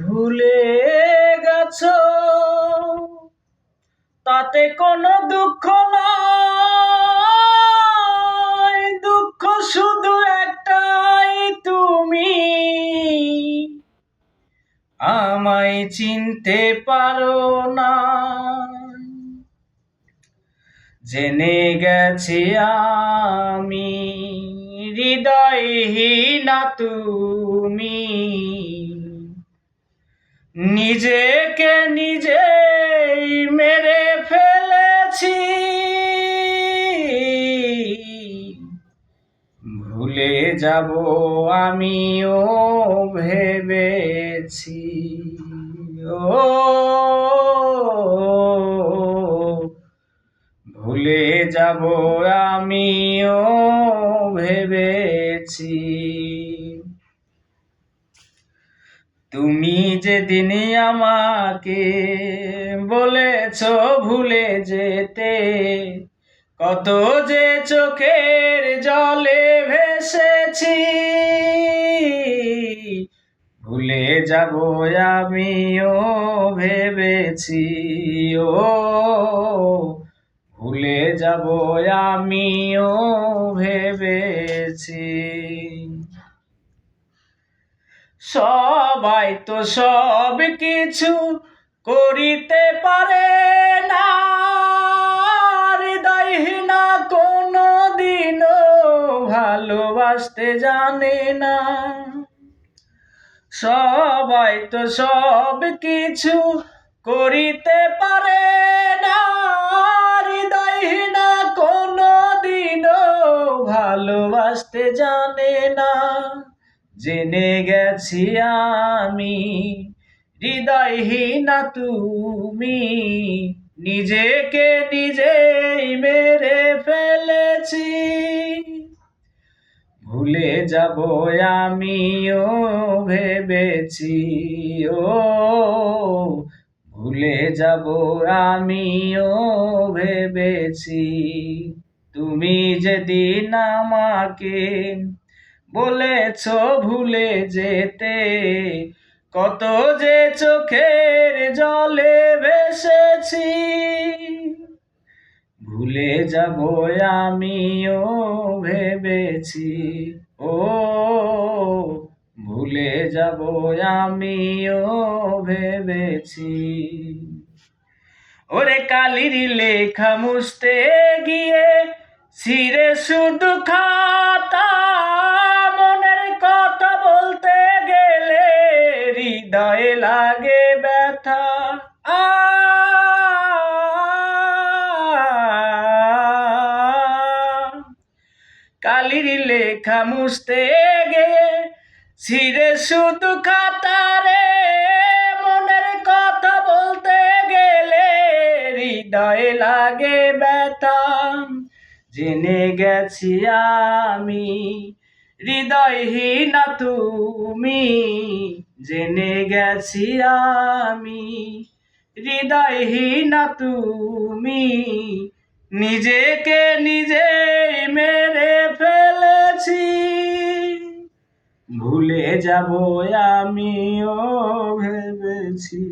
ভুলে গেছো তাতে কোনো দুঃখ নয়, দুঃখ শুধু একটাই, তুমি আমায় চিনতে পারো না। জেনে গেছি আমি হৃদয়হীনা তুমি, নিজেকে নিজেই মেরে ফেলেছি। ভুলে যাব আমিও ভেবেছি, ও ভুলে যাব আমিও ভেবেছি। তুমি যেদিন আমাকে বলেছ ভুলে যেতে, কত যে চোখের জলে ভেসেছি। ভুলে যাব আমিও ভেবেছি, ও ভুলে যাব আমিও ভেবেছি। সবাই তো সব কিছু করিতে পারে না, হৃদয়হীনা কোনো দিনও ভালোবাসতে জানে না। সবাই তো সব কিছু করিতে পারে না, হৃদয়হীনা কোনো দিনও ভালোবাসতে জানে না। জেনে গেছি আমি হৃদয়হীনা তুমি, নিজেকে নিজেই মেরে ফেলেছি। ভুলে যাব আমিও ভেবেছি, ও ভুলে যাব আমিও ভেবেছি। তুমি যেদিন আমাকে বলেছ ভুলে যেতে, কত যে চোখের জলে ভেসেছি। ভুলে যাব আমিও ভেবেছি, ও ভুলে যাব আমিও ভেবেছি। ওরে কালির লেখা মুছতে গিয়ে ছিঁড়ে শুধু খাতা, মনের কথা বলতে গেলে হৃদয়ে লাগে ব্যথা। কালির লেখা মুছতে গিয়ে ছিঁড়ে শুধু খাতারে, মনের কথা বলতে গেলে হৃদয়ে লাগে ব্যথা। জেনে গেছি আমি হৃদয়হীনা তুমি, জেনে গেছি আমি হৃদয়হীনা তুমি, নিজেকে নিজেই মেরে ফেলেছি। ভুলে যাব আমিও ভেবেছি।